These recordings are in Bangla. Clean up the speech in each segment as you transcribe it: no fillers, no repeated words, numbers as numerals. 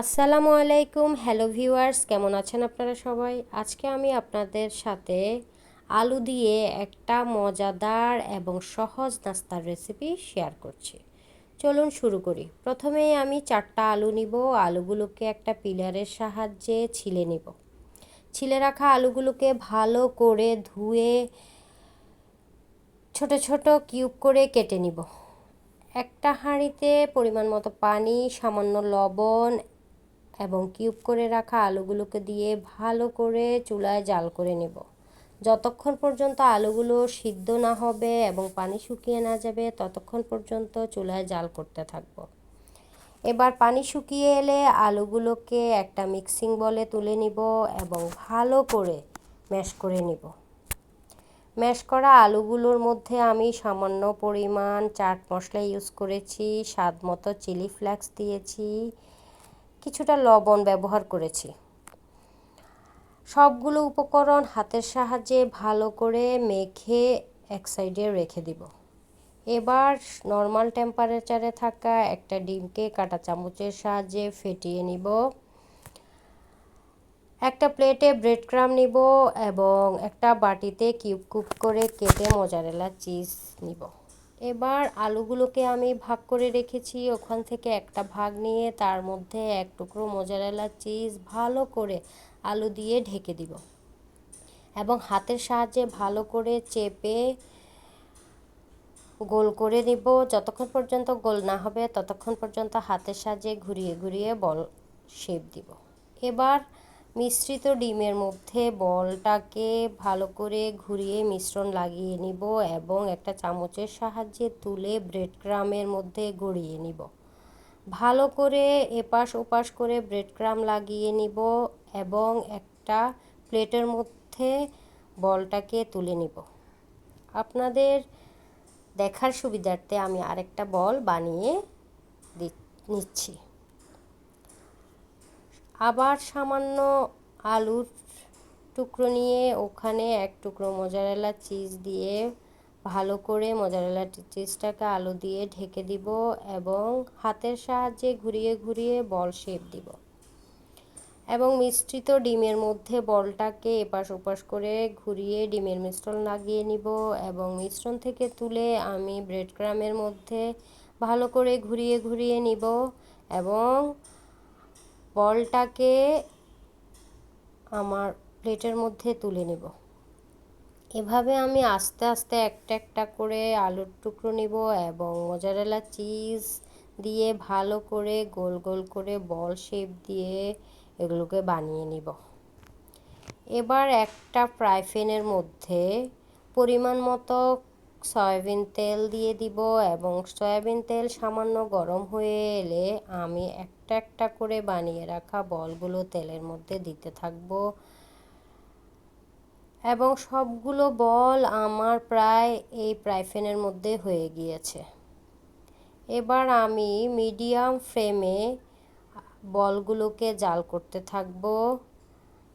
আসসালামু আলাইকুম, হ্যালো ভিউয়ার্স, কেমন আছেন আপনারা সবাই? আজকে আমি আপনাদের সাথে আলু দিয়ে একটা মজাদার এবং সহজ নাস্তার রেসিপি শেয়ার করছি। চলুন শুরু করি। প্রথমেই আমি 4টা আলু নিব। আলুগুলোকে একটা পিলারের সাহায্যে ছিলে নিব। ছিলে রাখা আলুগুলোকে ভালো করে ধুয়ে ছোট ছোট কিউব করে কেটে নিব। একটা হাঁড়িতে পরিমাণ মতো পানি, সামান্য লবণ এবং কিউব করে রাখা আলুগুলোকে দিয়ে ভালো করে চুলায় জাল করে নেব। যতক্ষণ পর্যন্ত আলুগুলো সিদ্ধ না হবে এবং পানি শুকিয়ে না যাবে ততক্ষণ পর্যন্ত চুলায় জাল করতে থাকব। এবার পানি শুকিয়ে এলে আলুগুলোকে একটা মিক্সিং বলে তুলে নিব এবং ভালো করে ম্যাশ করে নিব। ম্যাশ করা আলুগুলোর মধ্যে আমি সামান্য পরিমাণ চাট মশলা ইউজ করেছি, স্বাদ মতো চিলি ফ্লেক্স দিয়েছি, কিছুটা লবণ ব্যবহার করেছি। সবগুলো উপকরণ হাতের সাহায্যে ভালো করে মেখে এক সাইডে রেখে দিব। এবার নর্মাল টেম্পারেচারে থাকা একটা ডিমকে কাঁটা চামচের সাহায্যে ফেটিয়ে নিব। একটা প্লেটে ব্রেড ক্রাম্ব নিব এবং একটা বাটিতে কিউব কিউব করে কেটে মোজারেলা চিজ নিব। এবার আলুগুলোকে আমি ভাগ করে রেখেছি, ওখান থেকে একটা ভাগ নিয়ে তার মধ্যে এক টুকরো মোজারেলা চিজ ভালো করে আলু দিয়ে ঢেকে দিব এবং হাতের সাহায্যে ভালো করে চেপে গোল করে নিব। যতক্ষণ পর্যন্ত গোল না হবে ততক্ষণ পর্যন্ত হাতের সাহায্যে ঘুরিয়ে ঘুরিয়ে বল শেপ দিব। এবার মিশ্রিত ডিমের মধ্যে বলটাকে ভালো করে ঘুরিয়ে মিশ্রণ লাগিয়ে নিব এবং একটা চামচের সাহায্যে তুলে ব্রেড ক্রাম্বের মধ্যে গড়িয়ে নিব। ভালো করে এপাশ ওপাশ করে ব্রেড ক্রাম্ব লাগিয়ে নিব এবং একটা প্লেটের মধ্যে বলটাকে তুলে নিব। আপনাদের দেখার সুবিধার্থে আমি আরেকটা বল বানিয়ে নিচ্ছি। আবার সামান্য আলুর টুকরো নিয়ে ওখানে এক টুকরো মোজারেলা চিজ দিয়ে ভালো করে মোজারেলা চিজটাকে আলু দিয়ে ঢেকে দিব এবং হাতের সাহায্যে ঘুরিয়ে ঘুরিয়ে বল শেপ দিব এবং মিশ্রিত ডিমের মধ্যে বলটাকে এপাশ ওপাশ করে ঘুরিয়ে ডিমের মিশ্রণ লাগিয়ে নিব এবং মিশ্রণ থেকে তুলে আমি ব্রেড ক্রাম্বের মধ্যে ভালো করে ঘুরিয়ে ঘুরিয়ে নিব এবং বলটাকে আমার প্লেটের মধ্যে তুলে নেব। এভাবে আমি আস্তে আস্তে একটা একটা করে আলুর টুকরো নিব এবং মোজারেলা চিজ দিয়ে ভালো করে গোল গোল করে বল শেপ দিয়ে এগুলোকে বানিয়ে নিব। এবার একটা ফ্রাই প্যানের মধ্যে পরিমাণ মতো সয়াবিন তেল দিয়ে দিব এবং সয়াবিন তেল সামান্য গরম হয়ে এলে আমি একটা একটা করে বানিয়ে রাখা বলগুলো তেলের মধ্যে দিতে থাকব এবং সবগুলো বল আমার প্রায় এই ফ্রাই প্যানের মধ্যে হয়ে গিয়েছে। এবার আমি মিডিয়াম ফ্লেমে বলগুলোকে জাল করতে থাকব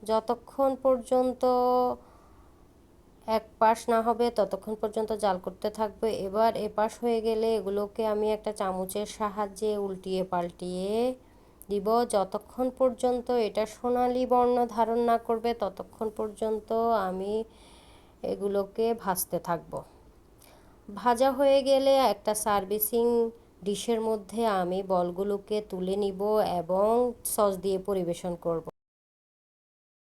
যতক্ষণ পর্যন্ত এক পাশ না হবে ততক্ষণ পর্যন্ত জাল করতে থাকবে। এবার এপাশ হয়ে গেলে এগুলোকে আমি একটা চামচের সাহায্যে উল্টিয়ে পাল্টিয়ে দিব যতক্ষণ পর্যন্ত এটা সোনালী বর্ণ ধারণ না করবে ততক্ষণ পর্যন্ত আমি এগুলোকে ভাজতে থাকব। ভাজা হয়ে গেলে একটা সার্ভিসিং ডিশের মধ্যে আমি বলগুলোকে তুলে নিব এবং সস দিয়ে পরিবেশন করব।